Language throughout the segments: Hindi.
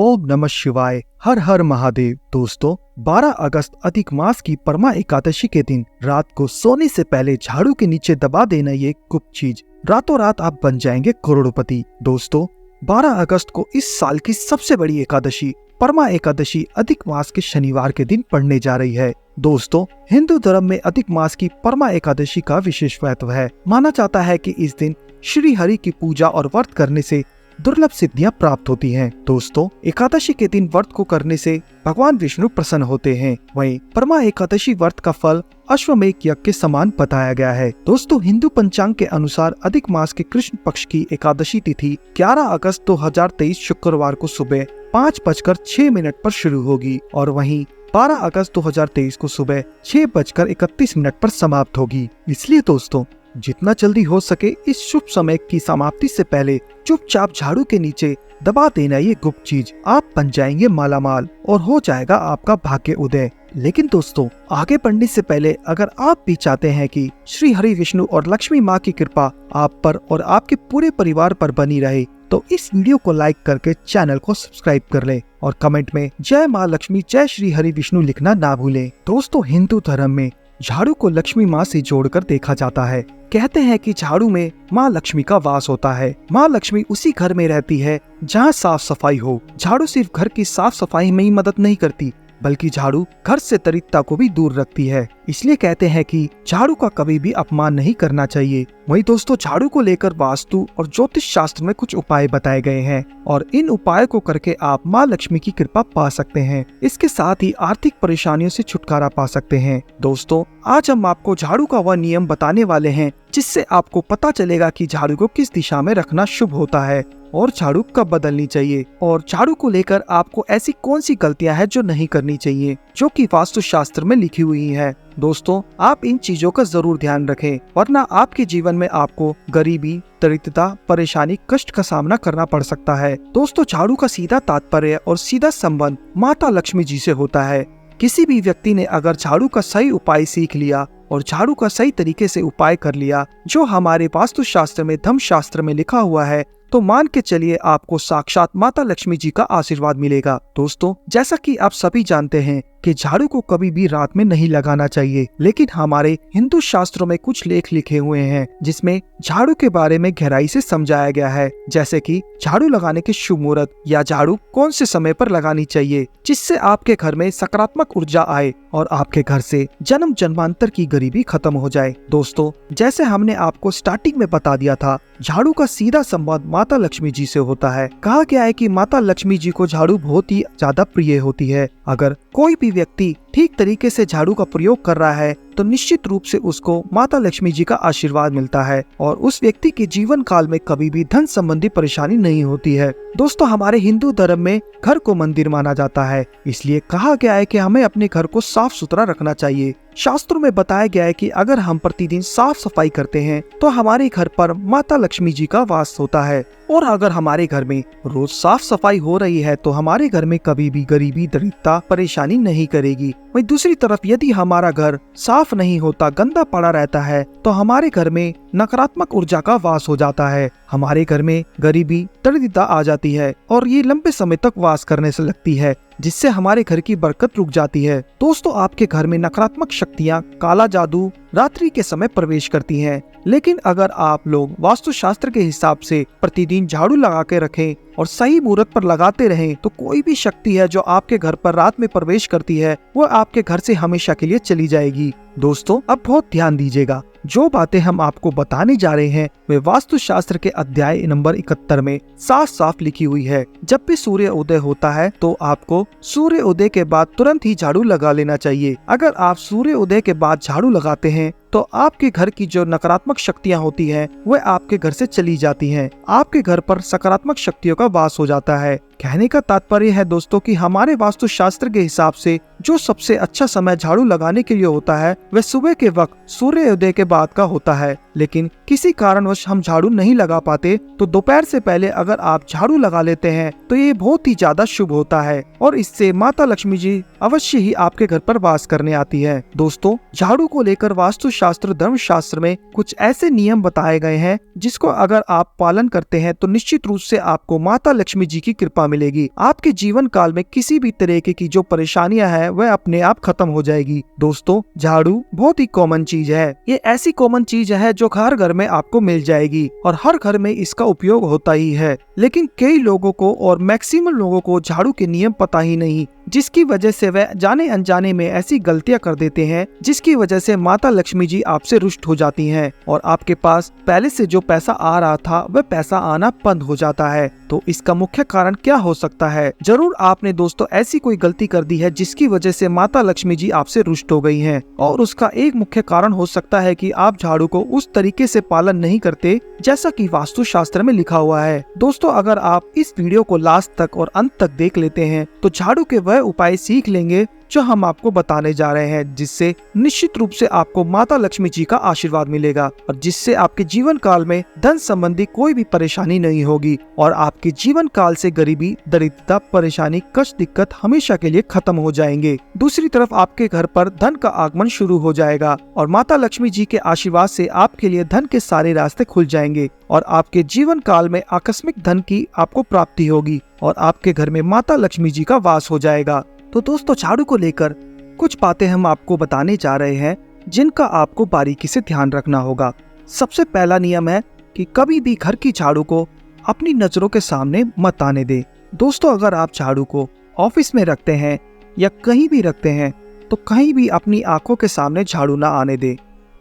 ओम नमः शिवाय। हर हर महादेव। दोस्तों 12 अगस्त अधिक मास की परमा एकादशी के दिन रात को सोने से पहले झाड़ू के नीचे दबा देना ये गुप्त चीज, रातों रात आप बन जाएंगे करोड़पति। दोस्तों 12 अगस्त को इस साल की सबसे बड़ी एकादशी परमा एकादशी अधिक मास के शनिवार के दिन पड़ने जा रही है। दोस्तों हिंदू धर्म में अधिक मास की परमा एकादशी का विशेष महत्व है। माना जाता है कि इस दिन श्री हरि की पूजा और व्रत करने से दुर्लभ सिद्धियां प्राप्त होती हैं। दोस्तों एकादशी के दिन व्रत को करने से भगवान विष्णु प्रसन्न होते हैं। वहीं परमा एकादशी व्रत का फल अश्वमेध यज्ञ के समान बताया गया है। दोस्तों हिंदू पंचांग के अनुसार अधिक मास के कृष्ण पक्ष की एकादशी तिथि 11 अगस्त 2023 शुक्रवार को सुबह 5:06 पर शुरू होगी और वहीं 12 अगस्त 2023 को सुबह 6:31 पर समाप्त होगी। इसलिए दोस्तों जितना जल्दी हो सके इस शुभ समय की समाप्ति से पहले चुपचाप झाड़ू के नीचे दबा देना ये गुप्त चीज, आप बन जाएंगे मालामाल और हो जाएगा आपका भाग्य उदय। लेकिन दोस्तों आगे बढ़ने से पहले अगर आप भी चाहते हैं कि श्री हरि विष्णु और लक्ष्मी माँ की कृपा आप पर और आपके पूरे परिवार पर बनी रहे तो इस वीडियो को लाइक करके चैनल को सब्सक्राइब कर लें और कमेंट में जय माँ लक्ष्मी जय श्री हरि विष्णु लिखना ना भूलें। दोस्तों हिंदू धर्म में झाड़ू को लक्ष्मी माँ से जोड़कर देखा जाता है। कहते हैं कि झाड़ू में माँ लक्ष्मी का वास होता है। माँ लक्ष्मी उसी घर में रहती है जहाँ साफ सफाई हो। झाड़ू सिर्फ घर की साफ सफाई में ही मदद नहीं करती बल्कि झाड़ू घर से दरिद्रता को भी दूर रखती है। इसलिए कहते हैं कि झाड़ू का कभी भी अपमान नहीं करना चाहिए। वहीं दोस्तों झाड़ू को लेकर वास्तु और ज्योतिष शास्त्र में कुछ उपाय बताए गए हैं और इन उपायों को करके आप माँ लक्ष्मी की कृपा पा सकते हैं। इसके साथ ही आर्थिक परेशानियों से छुटकारा पा सकते हैं। दोस्तों आज हम आपको झाड़ू का वह नियम बताने वाले हैं जिससे आपको पता चलेगा कि झाड़ू को किस दिशा में रखना शुभ होता है और झाड़ू कब बदलनी चाहिए और झाड़ू को लेकर आपको ऐसी कौन सी गलतियां हैं जो नहीं करनी चाहिए जो कि वास्तु शास्त्र में लिखी हुई है। दोस्तों आप इन चीजों का जरूर ध्यान रखें वरना आपके जीवन में आपको गरीबी, दरिद्रता, परेशानी, कष्ट का सामना करना पड़ सकता है। दोस्तों झाड़ू का सीधा तात्पर्य और सीधा संबंध माता लक्ष्मी जी से होता है। किसी भी व्यक्ति ने अगर झाड़ू का सही उपाय सीख लिया और झाड़ू का सही तरीके से उपाय कर लिया जो हमारे वास्तु शास्त्र में धर्म शास्त्र में लिखा हुआ है तो मान के चलिए आपको साक्षात माता लक्ष्मी जी का आशीर्वाद मिलेगा। दोस्तों जैसा कि आप सभी जानते हैं कि झाड़ू को कभी भी रात में नहीं लगाना चाहिए, लेकिन हमारे हिंदू शास्त्रों में कुछ लेख लिखे हुए हैं जिसमें झाड़ू के बारे में गहराई से समझाया गया है, जैसे कि झाड़ू लगाने के शुभ मुहूर्त या झाड़ू कौन से समय पर लगानी चाहिए जिससे आपके घर में सकारात्मक ऊर्जा आए और आपके घर से जन्म जन्मांतर की गरीबी खत्म हो जाए। दोस्तों जैसे हमने आपको स्टार्टिंग में बता दिया था झाड़ू का सीधा संबंध माता लक्ष्मी जी से होता है। कहा गया है कि माता लक्ष्मी जी को झाड़ू बहुत ही ज्यादा प्रिय होती है। अगर कोई भी व्यक्ति ठीक तरीके से झाड़ू का प्रयोग कर रहा है तो निश्चित रूप से उसको माता लक्ष्मी जी का आशीर्वाद मिलता है और उस व्यक्ति के जीवन काल में कभी भी धन संबंधी परेशानी नहीं होती है। दोस्तों हमारे हिंदू धर्म में घर को मंदिर माना जाता है, इसलिए कहा गया है कि हमें अपने घर को साफ सुथरा रखना चाहिए। शास्त्रों में बताया गया है कि अगर हम प्रतिदिन साफ सफाई करते हैं तो हमारे घर पर माता लक्ष्मी जी का वास होता है और अगर हमारे घर में रोज साफ सफाई हो रही है तो हमारे घर में कभी भी गरीबी, दरिद्रता, परेशानी नहीं करेगी। वहीं दूसरी तरफ यदि हमारा घर साफ नहीं होता, गंदा पड़ा रहता है तो हमारे घर में नकारात्मक ऊर्जा का वास हो जाता है। हमारे घर में गरीबी, दरिद्रता आ जाती है और ये लंबे समय तक वास करने से लगती है जिससे हमारे घर की बरकत रुक जाती है। दोस्तों आपके घर में नकारात्मक शक्तियाँ, काला जादू रात्रि के समय प्रवेश करती हैं। लेकिन अगर आप लोग वास्तु शास्त्र के हिसाब से प्रतिदिन झाड़ू लगा के रखें और सही मुहूर्त पर लगाते रहें तो कोई भी शक्ति है जो आपके घर पर रात में प्रवेश करती है वो आपके घर से हमेशा के लिए चली जाएगी। दोस्तों अब बहुत ध्यान दीजिएगा, जो बातें हम आपको बताने जा रहे हैं वे वास्तु शास्त्र के अध्याय नंबर 71 में साफ साफ लिखी हुई है। जब भी सूर्य उदय होता है तो आपको सूर्य उदय के बाद तुरंत ही झाड़ू लगा लेना चाहिए। अगर आप सूर्य उदय के बाद झाड़ू लगाते हैं तो आपके घर की जो नकारात्मक शक्तियां होती हैं वह आपके घर से चली जाती हैं। आपके घर पर सकारात्मक शक्तियों का वास हो जाता है। कहने का तात्पर्य है दोस्तों कि हमारे वास्तु शास्त्र के हिसाब से जो सबसे अच्छा समय झाड़ू लगाने के लिए होता है वह सुबह के वक्त सूर्योदय के बाद का होता है। लेकिन किसी कारणवश हम झाड़ू नहीं लगा पाते तो दोपहर से पहले अगर आप झाड़ू लगा लेते हैं तो ये बहुत ही ज्यादा शुभ होता है और इससे माता लक्ष्मी जी अवश्य ही आपके घर पर वास करने आती है। दोस्तों झाड़ू को लेकर वास्तु शास्त्र, धर्म शास्त्र में कुछ ऐसे नियम बताए गए हैं जिसको अगर आप पालन करते हैं तो निश्चित रूप से आपको माता लक्ष्मी जी की कृपा मिलेगी। आपके जीवन काल में किसी भी तरीके की जो परेशानियां हैं वह अपने आप खत्म हो जाएगी। दोस्तों, झाड़ू बहुत ही कॉमन चीज है। ये ऐसी कॉमन चीज है जो हर घर में आपको मिल जाएगी और हर घर में इसका उपयोग होता ही है। लेकिन कई लोगों को और मैक्सिमम लोगों को झाड़ू के नियम पता ही नहीं, जिसकी वजह से वह जाने अनजाने में ऐसी गलतियां कर देते हैं जिसकी वजह से माता लक्ष्मी जी आपसे रुष्ट हो जाती हैं और आपके पास पहले से जो पैसा आ रहा था वह पैसा आना बंद हो जाता है। तो इसका मुख्य कारण क्या हो सकता है? जरूर आपने दोस्तों ऐसी कोई गलती कर दी है जिसकी वजह से माता लक्ष्मी जी आपसे रुष्ट हो गई हैं और उसका एक मुख्य कारण हो सकता है कि आप झाड़ू को उस तरीके से पालन नहीं करते जैसा कि वास्तु शास्त्र में लिखा हुआ है। दोस्तों, अगर आप इस वीडियो को लास्ट तक और अंत तक देख लेते हैं तो झाड़ू के वह उपाय सीख लेंगे जो हम आपको बताने जा रहे हैं, जिससे निश्चित रूप से आपको माता लक्ष्मी जी का आशीर्वाद मिलेगा और जिससे आपके जीवन काल में धन संबंधी कोई भी परेशानी नहीं होगी और आपके जीवन काल से गरीबी, दरिद्रता, परेशानी, कष्ट, दिक्कत हमेशा के लिए खत्म हो जाएंगे। दूसरी तरफ आपके घर पर धन का आगमन शुरू हो जाएगा और माता लक्ष्मी जी के आशीर्वाद से आपके लिए धन के सारे रास्ते खुल जाएंगे और आपके जीवन काल में आकस्मिक धन की आपको प्राप्ति होगी और आपके घर में माता लक्ष्मी जी का वास हो जाएगा। तो दोस्तों, झाड़ू को लेकर कुछ बातें हम आपको बताने जा रहे हैं जिनका आपको बारीकी से ध्यान रखना होगा। सबसे पहला नियम है कि कभी भी घर की झाड़ू को अपनी नजरों के सामने मत आने दे। दोस्तों, अगर आप झाड़ू को ऑफिस में रखते हैं या कहीं भी रखते हैं तो कहीं भी अपनी आंखों के सामने झाड़ू ना आने दे,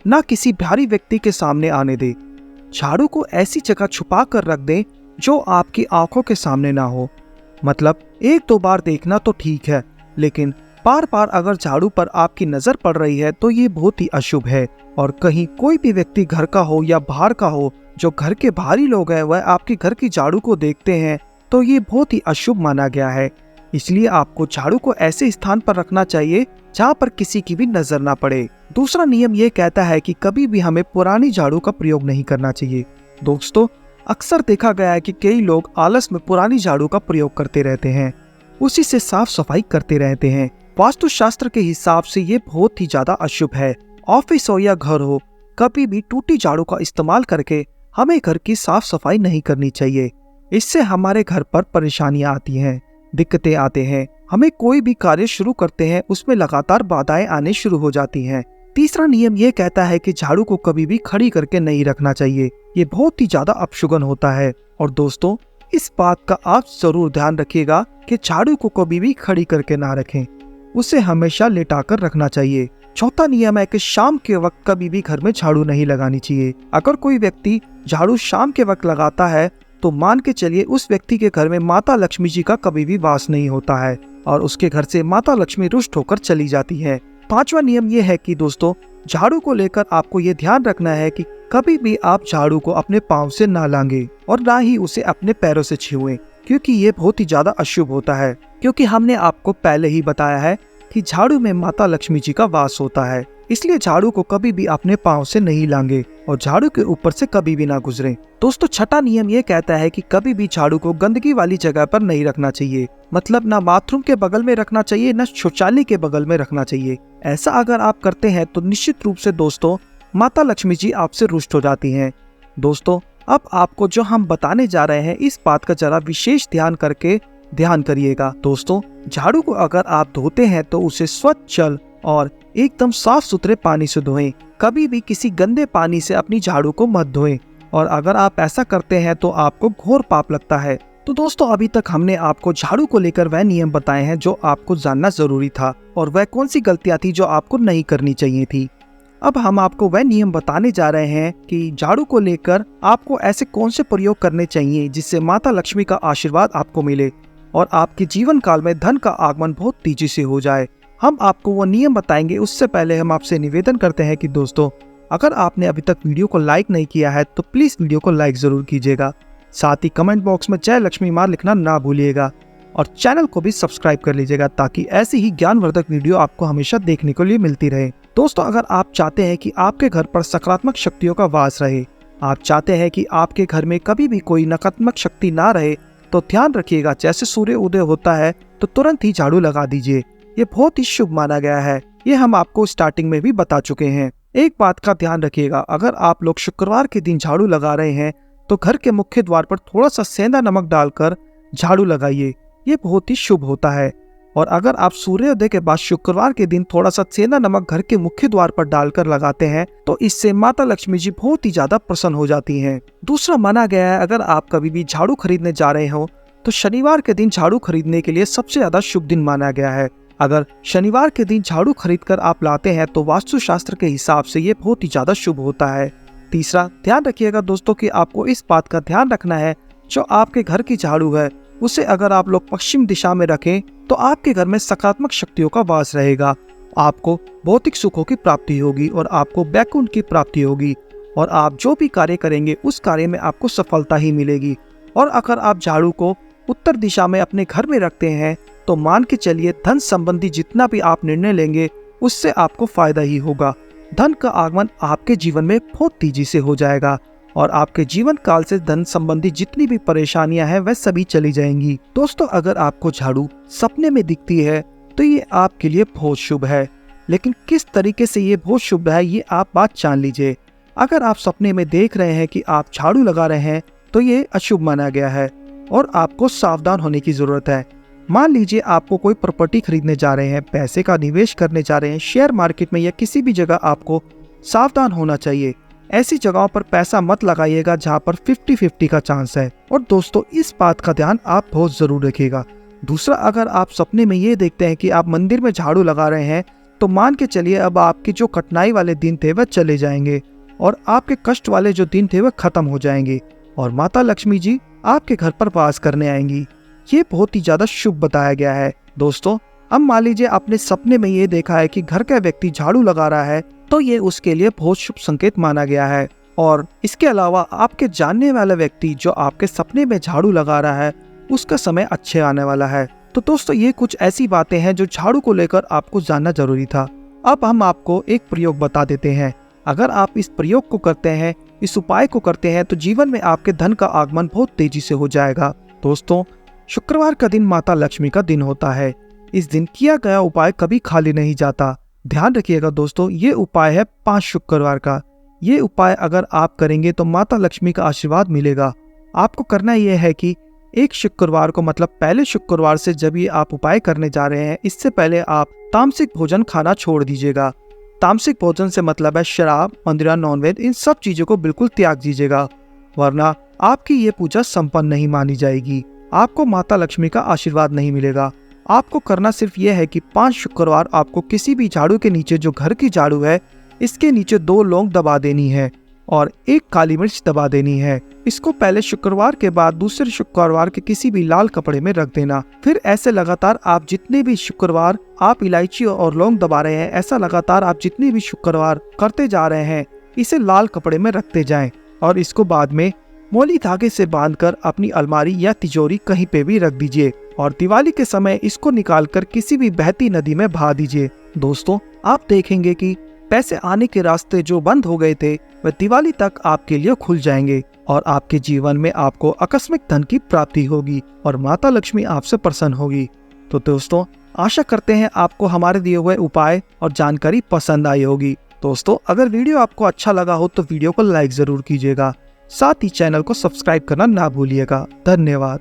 ना किसी भारी व्यक्ति के सामने आने दे। झाड़ू को ऐसी जगह छुपा कर रख दें जो आपकी आंखों के सामने ना हो। मतलब 1-2 बार देखना तो ठीक है, लेकिन बार बार अगर झाड़ू पर आपकी नजर पड़ रही है तो ये बहुत ही अशुभ है। और कहीं कोई भी व्यक्ति घर का हो या बाहर का हो, जो घर के बाहरी लोग हैं वह आपके घर की झाड़ू को देखते हैं तो ये बहुत ही अशुभ माना गया है। इसलिए आपको झाड़ू को ऐसे स्थान पर रखना चाहिए जहाँ पर किसी की भी नजर ना पड़े। दूसरा नियम ये कहता है कि कभी भी हमें पुरानी झाड़ू का प्रयोग नहीं करना चाहिए। दोस्तों, अक्सर देखा गया है कि कई लोग आलस में पुरानी झाड़ू का प्रयोग करते रहते हैं, उसी से साफ सफाई करते रहते हैं। वास्तु शास्त्र के हिसाब से ये बहुत ही ज्यादा अशुभ है। ऑफिस हो या घर हो, कभी भी टूटी झाड़ू का इस्तेमाल करके हमें घर की साफ सफाई नहीं करनी चाहिए। इससे हमारे घर पर परेशानियां आती हैं, दिक्कतें आते हैं। हमें कोई भी कार्य शुरू करते हैं उसमें लगातार बाधाएं आने शुरू हो जाती हैं। तीसरा नियम ये कहता है कि झाड़ू को कभी भी खड़ी करके नहीं रखना चाहिए। ये बहुत ही ज्यादा अपशुगन होता है और दोस्तों, इस बात का आप जरूर ध्यान रखिएगा कि झाड़ू को कभी भी खड़ी करके ना रखें, उसे हमेशा लेटाकर रखना चाहिए। चौथा नियम है कि शाम के वक्त कभी भी घर में झाड़ू नहीं लगानी चाहिए। अगर कोई व्यक्ति झाड़ू शाम के वक्त लगाता है तो मान के चलिए उस व्यक्ति के घर में माता लक्ष्मी जी का कभी भी वास नहीं होता है और उसके घर से माता लक्ष्मी रुष्ट होकर चली जाती है। पांचवा नियम ये है कि दोस्तों, झाड़ू को लेकर आपको ये ध्यान रखना है कि कभी भी आप झाड़ू को अपने पाँव से ना लांगे और ना ही उसे अपने पैरों से छुएं, क्योंकि ये बहुत ही ज्यादा अशुभ होता है। क्योंकि हमने आपको पहले ही बताया है कि झाड़ू में माता लक्ष्मी जी का वास होता है, इसलिए झाड़ू को कभी भी अपने पाँव से नहीं लांगे और झाड़ू के ऊपर से कभी भी ना गुजरें। दोस्तों, छठा नियम ये कहता है कि कभी भी झाड़ू को गंदगी वाली जगह पर नहीं रखना चाहिए। मतलब ना बाथरूम के बगल में रखना चाहिए, ना शौचालय के बगल में रखना चाहिए। ऐसा अगर आप करते हैं तो निश्चित रूप से दोस्तों, माता लक्ष्मी जी आपसे रुष्ट हो जाती हैं। दोस्तों, अब आपको जो हम बताने जा रहे हैं इस बात का जरा विशेष ध्यान करिएगा। दोस्तों, झाड़ू को अगर आप धोते हैं तो उसे स्वच्छ जल और एकदम साफ सुथरे पानी से धोएं। कभी भी किसी गंदे पानी से अपनी झाड़ू को मत धोएं और अगर आप ऐसा करते हैं तो आपको घोर पाप लगता है। तो दोस्तों, अभी तक हमने आपको झाड़ू को लेकर वह नियम बताए हैं जो आपको जानना जरूरी था और वह कौन सी गलतियां थी जो आपको नहीं करनी चाहिए थी। अब हम आपको वह नियम बताने जा रहे हैं कि झाड़ू को लेकर आपको ऐसे कौन से प्रयोग करने चाहिए जिससे माता लक्ष्मी का आशीर्वाद आपको मिले और आपके जीवन काल में धन का आगमन बहुत तेजी से हो जाए। हम आपको वो नियम बताएंगे, उससे पहले हम आपसे निवेदन करते हैं कि दोस्तों, अगर आपने अभी तक वीडियो को लाइक नहीं किया है तो प्लीज वीडियो को लाइक जरूर कीजिएगा। साथ ही कमेंट बॉक्स में जय लक्ष्मी मां लिखना ना भूलिएगा और चैनल को भी सब्सक्राइब कर लीजिएगा ताकि ऐसी ही ज्ञानवर्धक वीडियो आपको हमेशा देखने के लिए मिलती रहे। दोस्तों, अगर आप चाहते हैं कि आपके घर पर सकारात्मक शक्तियों का वास रहे, आप चाहते हैं कि आपके घर में कभी भी कोई नकारात्मक शक्ति ना रहे, तो ध्यान रखिएगा, जैसे सूर्य उदय होता है तो तुरंत ही झाड़ू लगा दीजिए। ये बहुत ही शुभ माना गया है। ये हम आपको स्टार्टिंग में भी बता चुके हैं। एक बात का ध्यान रखिएगा, अगर आप लोग शुक्रवार के दिन झाड़ू लगा रहे हैं तो घर के मुख्य द्वार पर थोड़ा सा सेंधा नमक डालकर झाड़ू लगाइए, ये बहुत ही शुभ होता है। और अगर आप सूर्योदय के बाद शुक्रवार के दिन थोड़ा सा सेंधा नमक घर के मुख्य द्वार पर डालकर लगाते हैं तो इससे माता लक्ष्मी जी बहुत ही ज्यादा प्रसन्न हो जाती हैं। दूसरा माना गया है, अगर आप कभी भी झाड़ू खरीदने जा रहे हो तो शनिवार के दिन झाड़ू खरीदने के लिए सबसे ज्यादा शुभ दिन माना गया है। अगर शनिवार के दिन झाड़ू खरीद कर आप लाते हैं तो वास्तुशास्त्र के हिसाब से ये बहुत ही ज्यादा शुभ होता है। तीसरा, ध्यान रखिएगा दोस्तों कि आपको इस बात का ध्यान रखना है, जो आपके घर की झाड़ू है उसे अगर आप लोग पश्चिम दिशा में रखें तो आपके घर में सकारात्मक शक्तियों का वास रहेगा, आपको भौतिक सुखों की प्राप्ति होगी और आपको वैकुंठ की प्राप्ति होगी और आप जो भी कार्य करेंगे उस कार्य में आपको सफलता ही मिलेगी। और अगर आप झाड़ू को उत्तर दिशा में अपने घर में रखते हैं तो मान के चलिए धन संबंधी जितना भी आप निर्णय लेंगे उससे आपको फायदा ही होगा। धन का आगमन आपके जीवन में बहुत तेजी से हो जाएगा और आपके जीवन काल से धन संबंधी जितनी भी परेशानियां हैं वह सभी चली जाएंगी। दोस्तों, अगर आपको झाड़ू सपने में दिखती है तो ये आपके लिए बहुत शुभ है, लेकिन किस तरीके से ये बहुत शुभ है ये आप बात जान लीजिए। अगर आप सपने में देख रहे हैं कि आप झाड़ू लगा रहे हैं तो ये अशुभ माना गया है और आपको सावधान होने की जरूरत है। मान लीजिए आपको कोई प्रॉपर्टी खरीदने जा रहे हैं, पैसे का निवेश करने जा रहे हैं, शेयर मार्केट में या किसी भी जगह आपको सावधान होना चाहिए। ऐसी जगहों पर पैसा मत लगाइएगा जहां पर 50-50 का चांस है। और दोस्तों, इस बात का ध्यान आप बहुत जरूर रखिएगा। दूसरा, अगर आप सपने में ये देखते हैं कि आप मंदिर में झाड़ू लगा रहे हैं तो मान के चलिए अब आपकी जो कठिनाई वाले दिन थे वह चले जाएंगे और आपके कष्ट वाले जो दिन थे वह खत्म हो जाएंगे और माता लक्ष्मी जी आपके घर पर वास करने आएंगी। ये बहुत ही ज्यादा शुभ बताया गया है। दोस्तों, अब मान लीजिए आपने सपने में ये देखा है कि घर का व्यक्ति झाड़ू लगा रहा है तो ये उसके लिए बहुत शुभ संकेत माना गया है। और इसके अलावा आपके जानने वाला व्यक्ति जो आपके सपने में झाड़ू लगा रहा है उसका समय अच्छे आने वाला है। तो दोस्तों, ये कुछ ऐसी बातें हैं जो झाड़ू को लेकर आपको जानना जरूरी था। अब हम आपको एक प्रयोग बता देते हैं। अगर आप इस प्रयोग को करते हैं, इस उपाय को करते हैं तो जीवन में आपके धन का आगमन बहुत तेजी से हो जाएगा। दोस्तों, शुक्रवार का दिन माता लक्ष्मी का दिन होता है। इस दिन किया गया उपाय कभी खाली नहीं जाता। ध्यान रखिएगा दोस्तों, ये उपाय है 5 शुक्रवार का। ये उपाय अगर आप करेंगे तो माता लक्ष्मी का आशीर्वाद मिलेगा। आपको करना यह है कि एक शुक्रवार को, मतलब पहले शुक्रवार से जब ये आप उपाय करने जा रहे हैं, इससे पहले आप तामसिक भोजन खाना छोड़ दीजिएगा। तामसिक भोजन से मतलब है शराब, मदिरा, नॉनवेज, इन सब चीजों को बिल्कुल त्याग दीजिएगा, वरना आपकी ये पूजा संपन्न नहीं मानी जाएगी। आपको माता लक्ष्मी का आशीर्वाद नहीं मिलेगा। आपको करना सिर्फ यह है कि 5 शुक्रवार आपको किसी भी झाड़ू के नीचे, जो घर की झाड़ू है, इसके नीचे 2 लौंग दबा देनी है और 1 काली मिर्च दबा देनी है। इसको पहले शुक्रवार के बाद दूसरे शुक्रवार के किसी भी लाल कपड़े में रख देना। फिर ऐसे लगातार आप जितने भी शुक्रवार आप इलायची और लौंग दबा रहे हैं, ऐसा लगातार आप जितने भी शुक्रवार करते जा रहे हैं, इसे लाल कपड़े में रखते जाएं और इसको बाद में मोली धागे से बांधकर अपनी अलमारी या तिजोरी कहीं पे भी रख दीजिए और दिवाली के समय इसको निकालकर किसी भी बहती नदी में बहा दीजिए। दोस्तों, आप देखेंगे कि पैसे आने के रास्ते जो बंद हो गए थे वह दिवाली तक आपके लिए खुल जाएंगे और आपके जीवन में आपको आकस्मिक धन की प्राप्ति होगी और माता लक्ष्मी आपसे प्रसन्न होगी। तो दोस्तों, आशा करते हैं आपको हमारे दिए हुए उपाय और जानकारी पसंद आई होगी। दोस्तों, अगर वीडियो आपको अच्छा लगा हो तो वीडियो को लाइक जरूर कीजिएगा, साथ ही चैनल को सब्सक्राइब करना ना भूलिएगा। धन्यवाद।